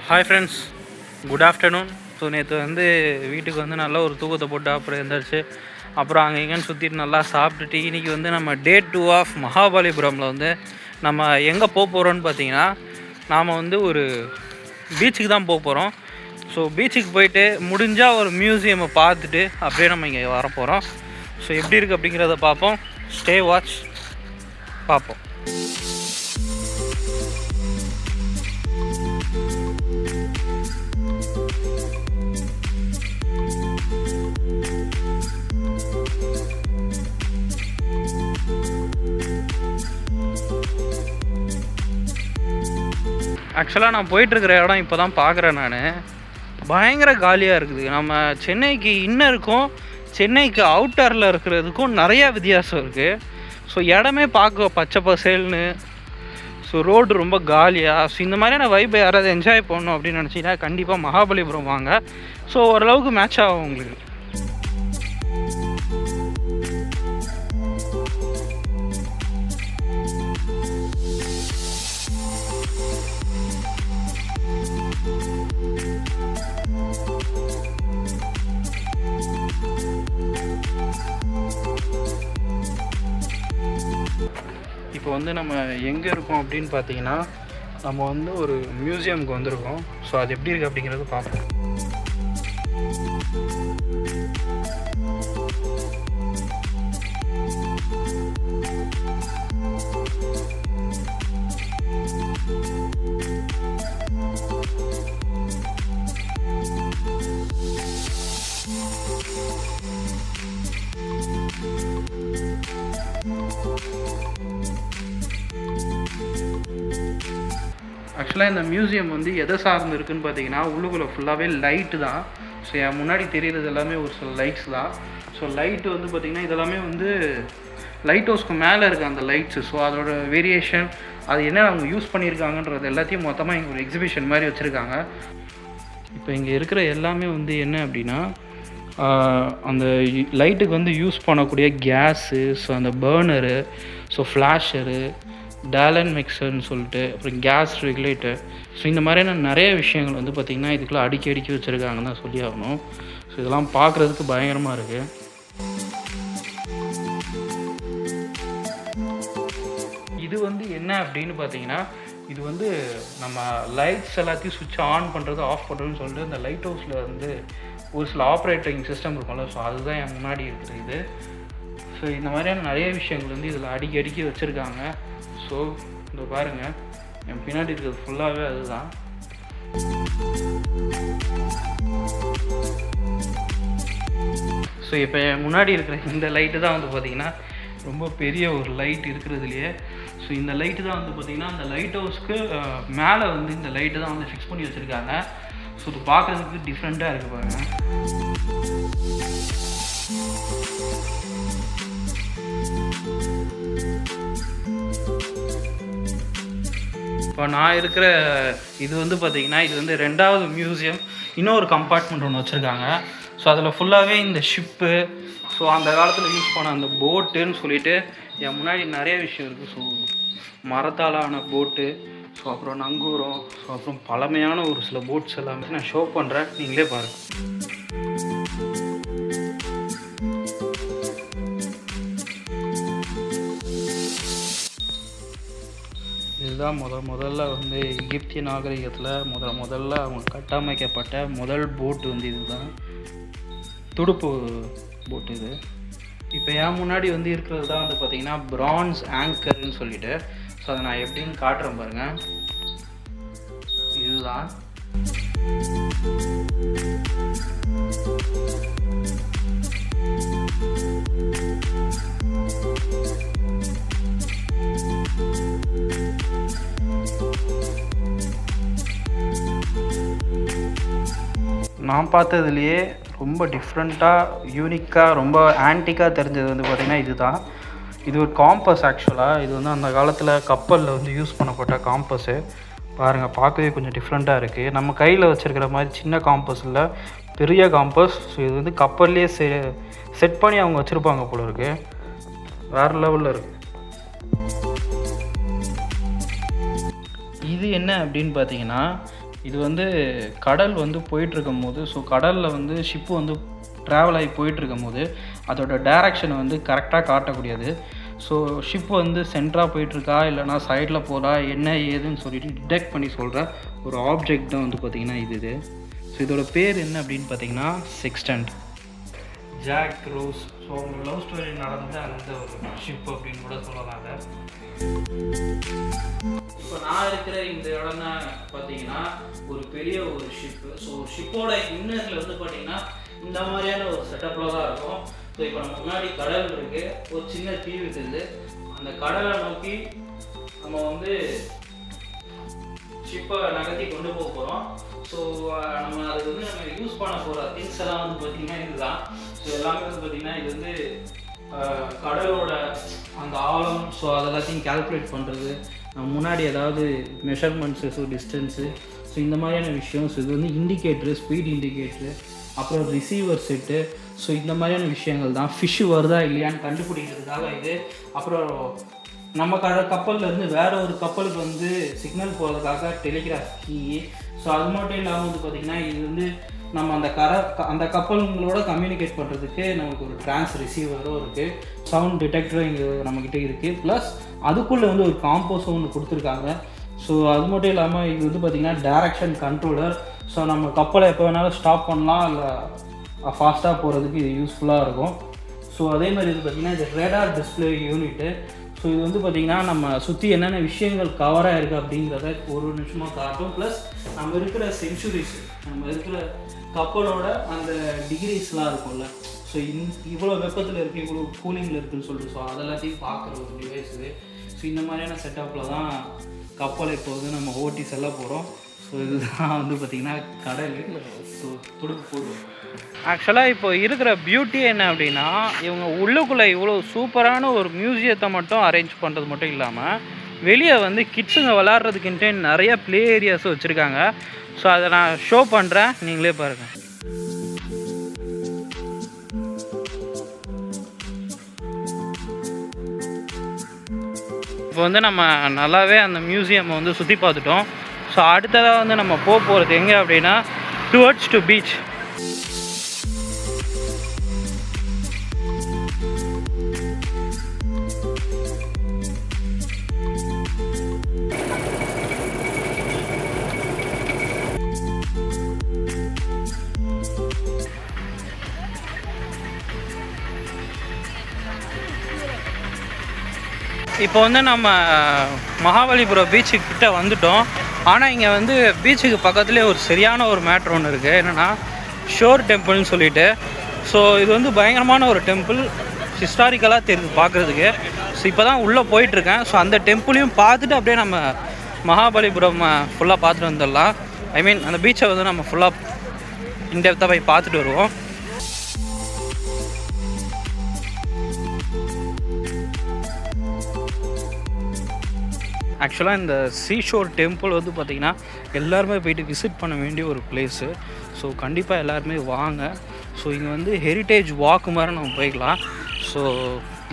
Hi friends, good afternoon. So நேற்று வீட்டுக்கு நல்லா ஒரு தூக்கத்தை போட்டு அப்புறம் எழுந்திரிச்சு அப்புறம் அங்கே எங்கேன்னு சுற்றிட்டு நல்லா சாப்பிட்டுட்டு இன்றைக்கி நம்ம டே 2 ஆஃப் மகாபலிபுரமில் நம்ம எங்கே போக போகிறோன்னு பார்த்தீங்கன்னா, நாம் ஒரு பீச்சுக்கு தான் போக போகிறோம். ஸோ பீச்சுக்கு போயிட்டு முடிஞ்சால் ஒரு மியூசியமை பார்த்துட்டு அப்படியே நம்ம இங்கே வர போகிறோம். ஸோ எப்படி இருக்குது அப்படிங்கிறத பார்ப்போம். ஸ்டே வாட்ச் பார்ப்போம். ஆக்சுவலாக நான் போயிட்டுருக்கிற இடம் இப்போ தான் பார்க்குறேன். நான் பயங்கர காலியாக இருக்குது. நம்ம சென்னைக்கு இன்னருக்கும் சென்னைக்கு அவுட்டரில் இருக்கிறதுக்கும் நிறையா வித்தியாசம் இருக்குது. ஸோ இடமே பார்க்க பச்சை பசேல்னு, ஸோ ரோடு ரொம்ப காலியாக. ஸோ இந்த மாதிரியான வைப்பை யாராவது என்ஜாய் பண்ணணும் அப்படின்னு நினச்சிங்கன்னா கண்டிப்பாக மகாபலிபுரம் வாங்க. ஸோ ஓரளவுக்கு மேட்ச் ஆகும் உங்களுக்கு. இப்போ நம்ம எங்கே இருக்கோம் அப்படின்னு பார்த்தீங்கன்னா, நம்ம ஒரு மியூசியமுக்கு வந்திருக்கோம். ஸோ அது எப்படி இருக்குது அப்படிங்கிறது பார்ப்போம். ஆக்சுவலாக இந்த மியூசியம் எதை சார்ந்து இருக்குதுன்னு பார்த்தீங்கன்னா, உள்ளுக்குள்ளே ஃபுல்லாகவே லைட்டு தான். ஸோ என் முன்னாடி தெரிகிறது எல்லாமே ஒரு சில லைட்ஸ் தான். ஸோ லைட்டு பார்த்திங்கன்னா இதெல்லாமே லைட் ஹவுஸ்க்கு மேலே இருக்குது அந்த லைட்ஸு. ஸோ அதோட வேரியேஷன், அது என்ன அவங்க யூஸ் பண்ணியிருக்காங்கன்றது எல்லாத்தையும் மொத்தமாக இங்கே ஒரு எக்ஸிபிஷன் மாதிரி வச்சுருக்காங்க. இப்போ இங்கே இருக்கிற எல்லாமே என்ன அப்படின்னா, அந்த லைட்டுக்கு யூஸ் பண்ணக்கூடிய கேஸு, ஸோ அந்த பர்னரு, ஸோ ஃப்ளாஷரு, டேலன் மிக்சர்னு சொல்லிட்டு, அப்புறம் கேஸ் ரெகுலேட்டர். ஸோ இந்த மாதிரியான நிறைய விஷயங்கள் பார்த்திங்கன்னா இதுக்குள்ளே அடுக்கி வச்சுருக்காங்கன்னு தான் சொல்லி ஆகணும். ஸோ இதெல்லாம் பார்க்குறதுக்கு பயங்கரமாக இருக்குது. இது என்ன அப்படின்னு பார்த்தீங்கன்னா, இது நம்ம லைட்ஸ் எல்லாத்தையும் சுவிட்ச் ஆன் பண்ணுறது, ஆஃப் பண்ணுறதுன்னு சொல்லிட்டு இந்த லைட் ஹவுஸில் ஒரு சில ஆப்ரேட்டிங் சிஸ்டம் இருக்கும்ல. ஸோ அதுதான் என் முன்னாடி இருக்குது இது. ஸோ இந்த மாதிரியான நிறைய விஷயங்கள் இதில் அடுக்கி வச்சுருக்காங்க. ஸோ இந்த பாருங்கள், என் பின்னாடி இருக்கிறது ஃபுல்லாகவே அதுதான். ஸோ இப்போ என் முன்னாடி இருக்கிற இந்த லைட்டு தான் பார்த்திங்கன்னா ரொம்ப பெரிய ஒரு லைட் இருக்கிறதுலையே. ஸோ இந்த லைட்டு தான் பார்த்திங்கன்னா அந்த லைட் ஹவுஸ்க்கு மேலே இந்த லைட்டு தான் ஃபிக்ஸ் பண்ணி வச்சுருக்காங்க. ஸோ இது பார்க்குறதுக்கு டிஃப்ரெண்ட்டாக இருக்குது பாருங்கள். இப்போ நான் இருக்கிற இது பார்த்திங்கன்னா, இது 2வது மியூசியம். இன்னொரு கம்பார்ட்மெண்ட் ஒன்று வச்சுருக்காங்க. ஸோ அதில் ஃபுல்லாகவே இந்த ஷிப்பு, ஸோ அந்த காலத்தில் யூஸ் பண்ண அந்த போட்டுன்னு சொல்லிட்டு என் முன்னாடி நிறைய விஷயம் இருக்குது. ஸோ மரத்தாலான போட்டு, ஸோ அப்புறம் நங்கூரம், ஸோ அப்புறம் பழமையான ஒரு சில போட்ஸ் எல்லாமே நான் ஷோ பண்ணுறேன், நீங்களே பாருங்கள். இதுதான் முதல்ல எகிப்திய நாகரிகத்தில் முதல்ல அவங்க கட்டமைக்கப்பட்ட முதல் போட்டு இதுதான், துடுப்பு போட்டு இது. இப்போ என் முன்னாடி இருக்கிறது தான் பார்த்திங்கன்னா பிரான்ஸ் ஆங்கர்னு சொல்லிட்டு. ஸோ அதை நான் எப்படின்னு காட்டுறேன் பாருங்கள். இதுதான் நான் பார்த்ததுலேயே ரொம்ப டிஃப்ரெண்ட்டாக, யூனிக்காக, ரொம்ப ஆன்டிக்காக தெரிஞ்சது பார்த்திங்கன்னா இதுதான். இது ஒரு காம்பஸ். ஆக்சுவலாக இது அந்த காலத்தில் கப்பலில் யூஸ் பண்ணப்பட்ட காம்பஸ்ஸு. பாருங்கள், பார்க்கவே கொஞ்சம் டிஃப்ரெண்ட்டாக இருக்குது. நம்ம கையில் வச்சுருக்கிற மாதிரி சின்ன காம்பஸ் இல்லை, பெரிய காம்பஸ். ஸோ இது கப்பல்லையே செட் பண்ணி அவங்க வச்சுருப்பாங்க போல இருக்குது. வேறு லெவலில் இருக்குது. இது என்ன அப்படின்னு பார்த்தீங்கன்னா, இது வந்து கடல் வந்து போயிட்டுருக்கும் போது, ஸோ கடலில் வந்து ஷிப்பு வந்து ட்ராவல் ஆகி போயிட்டுருக்கும் போது அதோட டைரக்ஷனை வந்து கரெக்டாக காட்டக்கூடியது. ஸோ ஷிப் வந்து சென்டராக போயிட்டுருக்கா இல்லைனா சைடில் போகிறா என்ன ஏதுன்னு சொல்லிட்டு டிடெக்ட் பண்ணி சொல்கிற ஒரு ஆப்ஜெக்ட் தான் வந்து பார்த்திங்கன்னா இது. ஸோ இதோட பேர் என்ன அப்படின்னு பார்த்தீங்கன்னா செக்ஸ்டன்ட். Jack Rose. ஸோ அவங்க லவ் ஸ்டோரி நடந்த அந்த ஒரு ஷிப் அப்படின்னு கூட சொல்லலாம் அதை. இப்போ நான் இருக்கிற இந்த இடம்னா பார்த்தீங்கன்னா ஒரு பெரிய ஒரு ஷிப்பு. ஸோ ஷிப்போட இன்னரில் வந்து பார்த்தீங்கன்னா இந்த மாதிரியான ஒரு செட்டப்பில் தான் இருக்கும். ஸோ இப்போ நம்ம முன்னாடி கடல் இருக்குது, ஒரு சின்ன தீவு இருக்குது. அந்த கடலை நோக்கி நம்ம வந்து ஷிப்பை நகர்த்தி கொண்டு போக போகிறோம். ஸோ நம்ம அதுக்கு வந்து நம்ம யூஸ் பண்ண போகிற திங்ஸ் எல்லாம் வந்து பார்த்திங்கன்னா இதுதான். ஸோ எல்லாமே வந்து பார்த்திங்கன்னா இது வந்து கடலோட அந்த ஆழம், ஸோ அதெல்லாத்தையும் கால்குலேட் பண்ணுறது, முன்னாடி ஏதாவது மெஷர்மெண்ட்ஸு, ஸோ டிஸ்டன்ஸு, ஸோ இந்த மாதிரியான விஷயம். ஸோ இது வந்து இண்டிகேட்ரு, ஸ்பீட் இண்டிகேட்ரு, அப்புறம் ரிசீவர் செட்டு, ஸோ இந்த மாதிரியான விஷயங்கள் தான். ஃபிஷ்ஷு வருதா இல்லையான்னு கண்டுபிடிக்கிறதுக்காக இது. அப்புறம் நம்ம கப்பல்லேருந்து வேறு ஒரு கப்பலுக்கு வந்து சிக்னல் போகிறதுக்காக டெலிகிராஃப் கீ. ஸோ அது மட்டும் இல்லாமல் வந்து பார்த்திங்கன்னா இது வந்து நம்ம அந்த கப்பல்களோட கம்யூனிகேட் பண்ணுறதுக்கு நமக்கு ஒரு ட்ரான்ஸ் ரிசீவரும் இருக்குது, சவுண்ட் டிடெக்டரும் இங்கே நம்மக்கிட்ட இருக்குது. ப்ளஸ் அதுக்குள்ளே வந்து ஒரு காம்போஸும் ஒன்று கொடுத்துருக்காங்க. ஸோ அது மட்டும் இல்லாமல் இது வந்து பார்த்திங்கன்னா டைரக்ஷன் கண்ட்ரோலர். ஸோ நம்ம கப்பலை எப்போ வேணாலும் ஸ்டாப் பண்ணலாம், இல்லை ஃபாஸ்ட்டாக போகிறதுக்கு இது யூஸ்ஃபுல்லாக இருக்கும். ஸோ அதே மாதிரி இது பார்த்திங்கன்னா இது ரேடார் டிஸ்பிளே யூனிட்டு. ஸோ இது வந்து பார்த்திங்கன்னா நம்ம சுற்றி என்னென்ன விஷயங்கள் கவராக இருக்குது அப்படிங்கிறத ஒரு நிமிஷமாக காட்டும். ப்ளஸ் நம்ம இருக்கிற சென்ச்சுரிஸ், நம்ம இருக்கிற கப்பலோட அந்த டிகிரிஸ்லாம் இருக்கும்ல, ஸோ இவ்வளோ வெப்பத்தில் இருக்குது, இவ்வளோ கூலிங்கில் இருக்குதுன்னு சொல்லிட்டு, ஸோ அதெல்லாத்தையும் பார்க்குற ஒரு டிவைஸ் இது. ஸோ இந்த மாதிரியான செட்டப்பில் தான் கப்பலை இப்போ வந்து நம்ம ஓட்டி செல்ல போகிறோம். ஸோ இதுதான் வந்து பார்த்திங்கன்னா கடல். ஸோ துடுப்பு போடுவோம். ஆக்சுவலாக இப்போ இருக்கிற பியூட்டி என்ன அப்படின்னா, இவங்க உள்ளுக்குள்ளே இவ்வளோ சூப்பரான ஒரு மியூசியத்தை மட்டும் அரேஞ்ச் பண்ணுறது மட்டும் இல்லாமல் வெளியே வந்து கிட்ஸுங்க விளாட்றதுக்குன்ட்டு நிறைய ப்ளே ஏரியாஸும் வச்சுருக்காங்க. ஸோ அதை நான் ஷோ பண்ணுறேன், நீங்களே பாருங்கள். இப்போ வந்து நம்ம நல்லாவே அந்த மியூசியம் வந்து சுற்றி பார்த்துட்டோம். ஸோ அடுத்ததாக வந்து நம்ம போகிறது எங்கே அப்படின்னா டுவர்ட்ஸ் டு பீச். இப்போ வந்து நம்ம மகாபலிபுரம் பீச்சுக்கிட்ட வந்துட்டோம். ஆனால் இங்கே வந்து பீச்சுக்கு பக்கத்துலேயே ஒரு சரியான ஒரு மேட்ரு ஒன்று இருக்குது. என்னென்னா ஷோர் டெம்பிள்னு சொல்லிட்டு. ஸோ இது வந்து பயங்கரமான ஒரு டெம்பிள், ஹிஸ்டாரிக்கலாக தெரியுது பார்க்குறதுக்கு. ஸோ இப்போ தான் உள்ளே போயிட்டுருக்கேன். ஸோ அந்த டெம்பிளையும் பார்த்துட்டு அப்படியே நம்ம மகாபலிபுரம் ஃபுல்லாக பார்த்துட்டு வந்துடலாம். ஐ மீன் அந்த பீச்சை வந்து நம்ம ஃபுல்லாக இன்டெப்த்தாக போய் பார்த்துட்டு வருவோம். ஆக்சுவலாக இந்த சீஷோர் டெம்பிள் வந்து பார்த்திங்கன்னா எல்லாருமே போயிட்டு விசிட் பண்ண வேண்டிய ஒரு பிளேஸு. ஸோ கண்டிப்பாக எல்லாருமே வாங்க. ஸோ இங்கே வந்து ஹெரிட்டேஜ் வாக்கு மாதிரி நம்ம போய்க்கலாம். ஸோ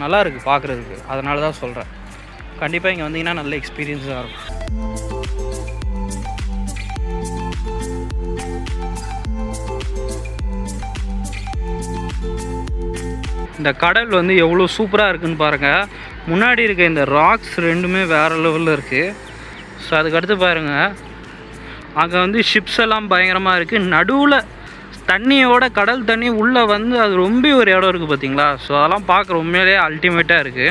நல்லா இருக்குது பார்க்குறதுக்கு, அதனால தான் சொல்கிறேன். கண்டிப்பாக இங்கே வந்தீங்கன்னா நல்ல எக்ஸ்பீரியன்ஸாக இருக்கும். இந்த கடல் வந்து எவ்வளோ சூப்பராக இருக்குதுன்னு பாருங்கள். முன்னாடி இருக்க இந்த ராக்ஸ் ரெண்டுமே வேறு லெவலில் இருக்குது. ஸோ அதுக்கடுத்து பாருங்கள், அங்கே வந்து ஷிப்ஸ் எல்லாம் பயங்கரமாக இருக்குது. நடுவில் தண்ணியோட கடல் தண்ணி உள்ளே வந்து அது ரொம்ப ஒரு இடம் இருக்குது பார்த்தீங்களா. ஸோ அதெல்லாம் பார்க்குற உண்மையிலே அல்டிமேட்டாக இருக்குது.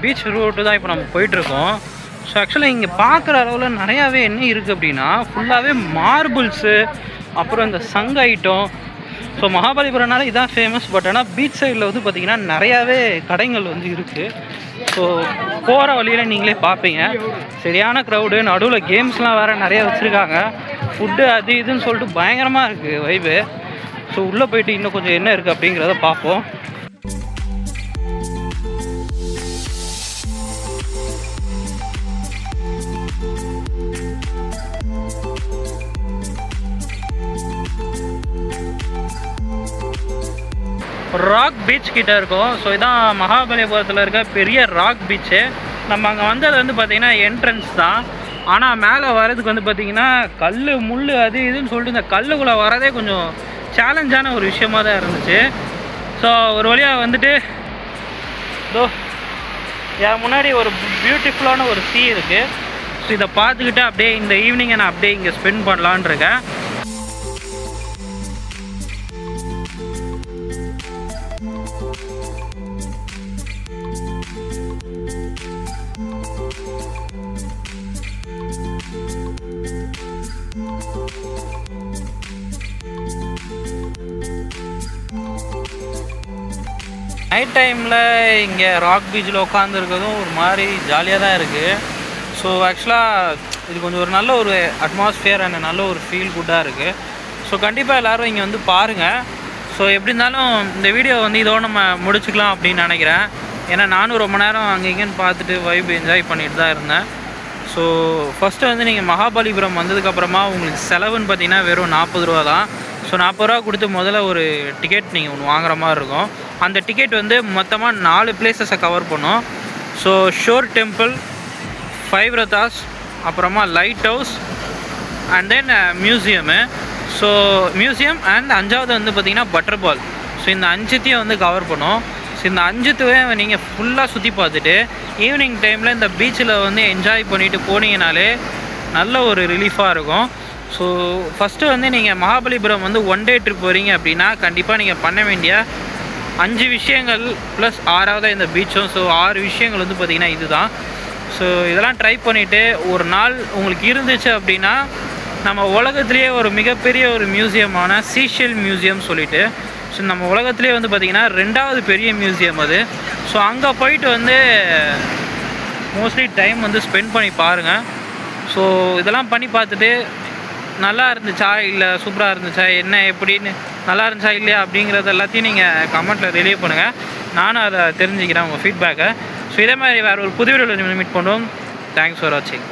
பீச் ரூட்டு தான் இப்போ நம்ம போயிட்டுருக்கோம். ஸோ ஆக்சுவலாக இங்கே பார்க்குற அளவில் நிறையாவே என்ன இருக்குது அப்படின்னா ஃபுல்லாகவே மார்பிள்ஸு, அப்புறம் இந்த சங்க ஐட்டம். ஸோ மகாபலிபுரம்னால இதான் ஃபேமஸ். பட் ஆனால் பீச் சைடில் வந்து பார்த்திங்கன்னா நிறையாவே கடைகள் வந்து இருக்குது. ஸோ போகிற வழியில் நீங்களே பார்ப்பீங்க, சரியான க்ரௌடு. நடுவில் கேம்ஸ்லாம் வேறு நிறையா வச்சுருக்காங்க. ஃபுட்டு அது இதுன்னு சொல்லிட்டு பயங்கரமாக இருக்குது வைபு. ஸோ உள்ளே போயிட்டு இன்னும் கொஞ்சம் என்ன இருக்குது அப்படிங்கிறத பார்ப்போம். ராக் பீச் கிட்டே இருக்கும். ஸோ இதான் மகாபலிபுரத்தில் இருக்க பெரிய ராக் பீச்சு. நம்ம அங்கே வந்தது வந்து பார்த்திங்கன்னா என்ட்ரன்ஸ் தான். ஆனால் மேலே வர்றதுக்கு வந்து பார்த்திங்கன்னா கல் முள் அது இதுன்னு சொல்லிட்டு இந்த கல்லுக்குள்ளே வரதே கொஞ்சம் சேலஞ்சான ஒரு விஷயமாக தான் இருந்துச்சு. ஸோ ஒரு வழியாக வந்துட்டு இதோ என் முன்னாடி ஒரு பியூட்டிஃபுல்லான ஒரு சீ இருக்குது. ஸோ இதை பார்த்துக்கிட்டு அப்படியே இந்த ஈவினிங்கை நான் அப்படியே இங்கே ஸ்பெண்ட் பண்ணலான் இருக்கேன். நைட் டைமில் இங்கே ராக் பீச்சில் உட்காந்துருக்கிறதும் ஒரு மாதிரி ஜாலியாக தான் இருக்குது. ஸோ ஆக்சுவலாக இது கொஞ்சம் ஒரு நல்ல ஒரு அட்மாஸ்ஃபியர் அண்ட் நல்ல ஒரு ஃபீல் குட்டாக இருக்குது. ஸோ கண்டிப்பாக எல்லோரும் இங்கே வந்து பாருங்கள். ஸோ எப்படி இருந்தாலும் இந்த வீடியோ வந்து இதோடு நம்ம முடிச்சுக்கலாம் அப்படின்னு நினைக்கிறேன். ஏன்னா நானும் ரொம்ப நேரம் அங்கே இங்கேன்னு பார்த்துட்டு வைப் என்ஜாய் பண்ணிட்டு தான் இருந்தேன். ஸோ ஃபஸ்ட்டு வந்து நீங்கள் மகாபலிபுரம் வந்ததுக்கப்புறமா உங்களுக்கு செலவுன்னு பார்த்தீங்கன்னா வெறும் 40 ரூபா தான். ஸோ 40 ரூபா கொடுத்து முதல்ல ஒரு டிக்கெட் நீங்கள் ஒன்று வாங்குற மாதிரி இருக்கும். அந்த டிக்கெட் வந்து மொத்தமாக 4 பிளேசஸை கவர் பண்ணும். ஸோ ஷோர் டெம்பிள், 5 ரத்தாஸ், அப்புறமா light house and then museum. So museum and 5வது வந்து பார்த்திங்கன்னா பட்டர் பால். ஸோ இந்த 5த்தையும் வந்து கவர் பண்ணும். ஸோ இந்த 5த்தையும் நீங்கள் ஃபுல்லாக சுற்றி பார்த்துட்டு ஈவினிங் டைமில் இந்த பீச்சில் வந்து என்ஜாய் பண்ணிவிட்டு போனீங்கனாலே நல்ல ஒரு ரிலீஃபாக இருக்கும். ஸோ ஃபஸ்ட்டு வந்து நீங்கள் மகாபலிபுரம் வந்து 1 டே ட்ரிப் வரீங்க அப்படின்னா கண்டிப்பாக நீங்கள் பண்ண வேண்டிய 5 விஷயங்கள் ப்ளஸ் 6வது இந்த பீச்சும். ஸோ 6 விஷயங்கள் வந்து பார்த்திங்கன்னா இதுதான். ஸோ இதெல்லாம் ட்ரை பண்ணிவிட்டு ஒரு நாள் உங்களுக்கு இருந்துச்சு அப்படின்னா நம்ம உலகத்துலேயே ஒரு மிகப்பெரிய ஒரு மியூசியமான சீஷெல் மியூசியம் சொல்லிவிட்டு, ஸோ நம்ம உலகத்துலேயே வந்து பார்த்திங்கன்னா 2வது பெரிய மியூசியம் அது. ஸோ அங்கே போயிட்டு வந்து மோஸ்ட்லி டைம் வந்து ஸ்பெண்ட் பண்ணி பாருங்கள். ஸோ இதெல்லாம் பண்ணி பார்த்துட்டு நல்லா இருந்துச்சா இல்லை சூப்பராக இருந்துச்சா என்ன எப்படின்னு நல்லா இருந்துச்சா இல்லையா அப்படிங்கிறது எல்லாத்தையும் நீங்கள் கமெண்ட்டில் ரிலீவ் பண்ணுங்கள். நானும் அதை தெரிஞ்சுக்கிறேன் உங்கள் ஃபீட்பேக்கை. ஸோ இதே மாதிரி வேறு ஒரு புது வீடியோவில் மீட் பண்ணுவோம். தேங்க்ஸ் ஃபார் வாட்சிங்.